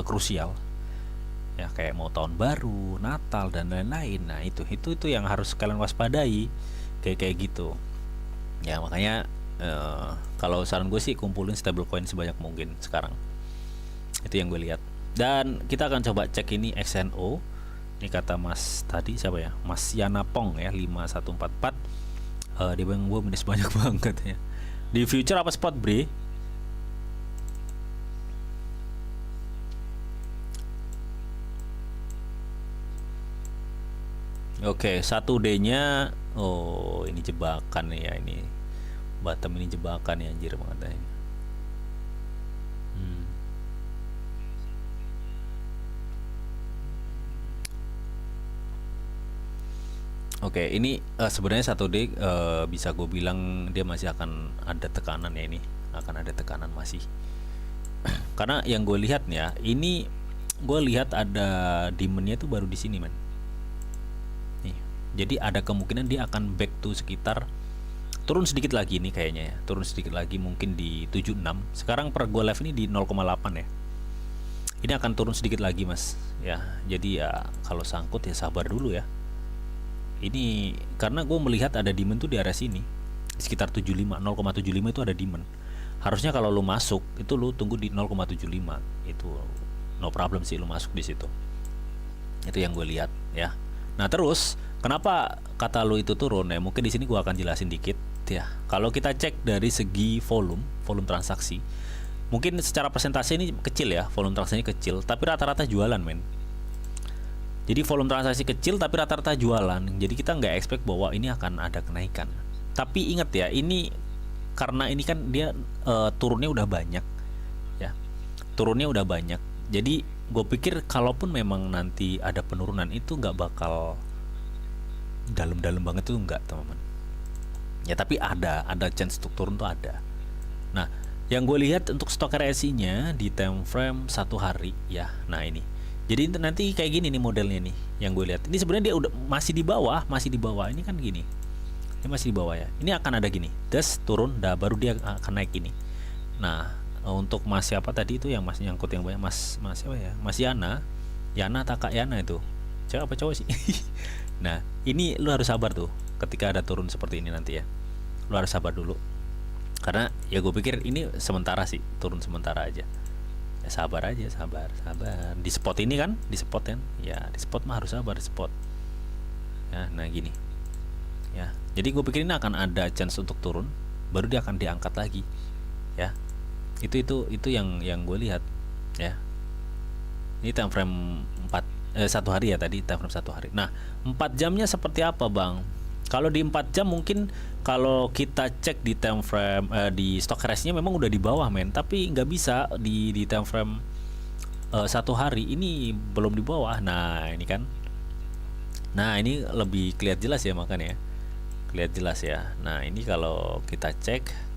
krusial ya, kayak mau tahun baru, Natal dan lain-lain. Nah itu yang harus kalian waspadai, kayak gitu ya. Makanya kalau saran gue sih kumpulin stablecoin sebanyak mungkin sekarang. Itu yang gue lihat. Dan kita akan coba cek ini XNO. Ini kata Mas tadi siapa ya, Mas Yanapong ya, 5144. Dia bilang gue minus banyak banget ya. Di future apa spot bre? Oke, 1D-nya, oh ini jebakan nih ya, ini bottom ini jebakan ya, anjir banget ini. Oke, ini sebenarnya 1D bisa gue bilang dia masih akan ada tekanan ya, ini akan ada tekanan masih. Karena yang gue lihat ya, ini gue lihat ada demandnya tuh baru di sini man. Nih, jadi ada kemungkinan dia akan back to sekitar turun sedikit lagi nih kayaknya ya, turun sedikit lagi mungkin di 76. Sekarang per gue live ini di 0,8 ya. Ini akan turun sedikit lagi mas ya. Jadi ya kalau sangkut ya sabar dulu ya. Ini karena gue melihat ada demand tuh di area sini sekitar 75, 0,75 itu ada demand. Harusnya kalau lu masuk itu lu tunggu di 0,75, itu no problem sih lu masuk di situ. Itu yang gue lihat ya. Nah terus kenapa kata lu itu turun ya, mungkin di sini gue akan jelasin dikit ya. Kalau kita cek dari segi volume transaksi, mungkin secara persentase ini kecil ya, volume transaksinya kecil, tapi rata-rata jualan men. Jadi volume transaksi kecil tapi rata-rata jualan. Jadi kita nggak expect bahwa ini akan ada kenaikan. Tapi ingat ya, ini karena ini kan dia turunnya udah banyak ya. Turunnya udah banyak. Jadi gue pikir kalaupun memang nanti ada penurunan itu nggak bakal dalam-dalam banget tuh, nggak teman-teman. Ya tapi ada chance untuk turun tuh ada. Nah, yang gue lihat untuk stok RSI-nya di time frame 1 hari ya. Nah, ini. Jadi nanti kayak gini nih modelnya nih yang gue lihat. Ini sebenarnya dia udah masih di bawah. Ini kan gini. Ini masih di bawah ya. Ini akan ada gini. Terus turun, dah baru dia akan naik ini. Nah, untuk Mas siapa tadi itu yang Mas nyangkut yang banyak, Mas siapa ya? Mas Yana tak Kak Yana itu. Cewek apa cowok sih? Nah, ini lu harus sabar tuh ketika ada turun seperti ini nanti ya. Lu harus sabar dulu. Karena ya gue pikir ini sementara sih, turun sementara aja. Ya sabar aja, sabar. Di spot ini kan, di spot kan. Ya, di spot mah harus sabar di spot. Ya, nah gini. Ya, jadi gue pikir ini akan ada chance untuk turun, baru dia akan diangkat lagi. Ya. Itu yang gue lihat, ya. Ini time frame 1 hari ya tadi, time frame 1 hari. Nah, 4 jamnya seperti apa, Bang? Kalau di 4 jam mungkin kalau kita cek di time frame di stock RSI-nya memang udah di bawah men, tapi nggak bisa di time frame 1 hari ini belum di bawah. Nah, ini kan. Nah, ini lebih kelihatan jelas ya makanya. Kelihatan jelas ya. Nah, ini kalau kita cek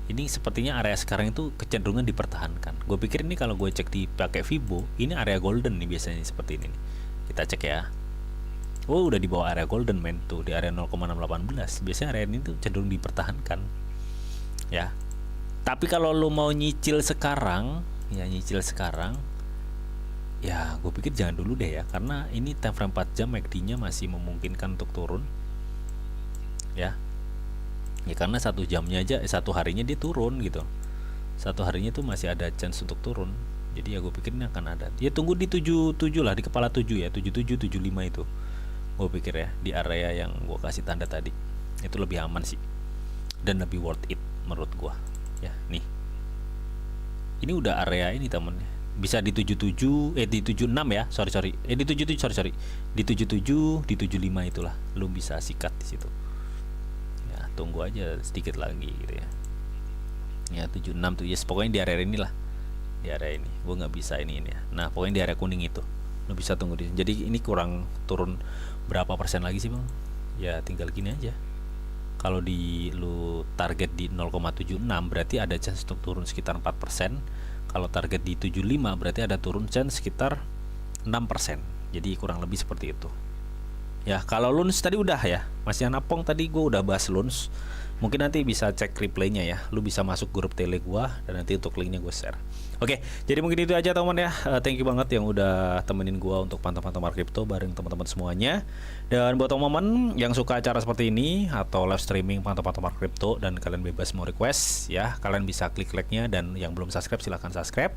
ini sepertinya area sekarang itu kecenderungan dipertahankan. Gue pikir ini kalau gue cek di pakai Fibo, ini area golden nih biasanya seperti ini nih. Kita cek ya. Oh, udah di bawah area golden man tuh, di area 0,618. Biasanya area ini tuh cenderung dipertahankan. Ya. Tapi kalau lo mau nyicil sekarang, ya gue pikir jangan dulu deh ya, karena ini time frame 4 jam MACD-nya masih memungkinkan untuk turun. Ya. Ya karena 1 jamnya aja, 1 harinya dia turun gitu. 1 harinya tuh masih ada chance untuk turun. Jadi ya gue pikir ini akan ada. Ya tunggu di 77 lah, di kepala 7 ya, 77 75 itu. Gue pikir ya di area yang gue kasih tanda tadi itu lebih aman sih dan lebih worth it menurut gue ya. Nih ini udah area ini temen, bisa di 77 di 76 ya, sorry di 77 sorry di 77 di 75 itulah lu bisa sikat di situ ya. Tunggu aja sedikit lagi gitu ya. Ya 76 tuh yes, pokoknya di area inilah, di area ini gue nggak bisa ini ya. Nah pokoknya di area kuning itu lu bisa tunggu di. Jadi ini kurang turun berapa persen lagi sih bang? Ya tinggal gini aja. Kalau di lu target di 0,76 berarti ada chance untuk turun sekitar 4%. Kalau target di 75 berarti ada turun chance sekitar 6%. Jadi kurang lebih seperti itu. Ya kalau Luns tadi udah ya, Mas Yanapong tadi gue udah bahas Luns. Mungkin nanti bisa cek replaynya ya. Lu bisa masuk grup tele gua dan nanti untuk linknya gue share. Oke, jadi mungkin itu aja teman ya. Thank you banget yang udah temenin gua untuk pantau-pantau market crypto bareng teman-teman semuanya. Dan buat teman-teman yang suka acara seperti ini atau live streaming pantau-pantau market crypto dan kalian bebas mau request ya, kalian bisa klik like-nya, dan yang belum subscribe silahkan subscribe.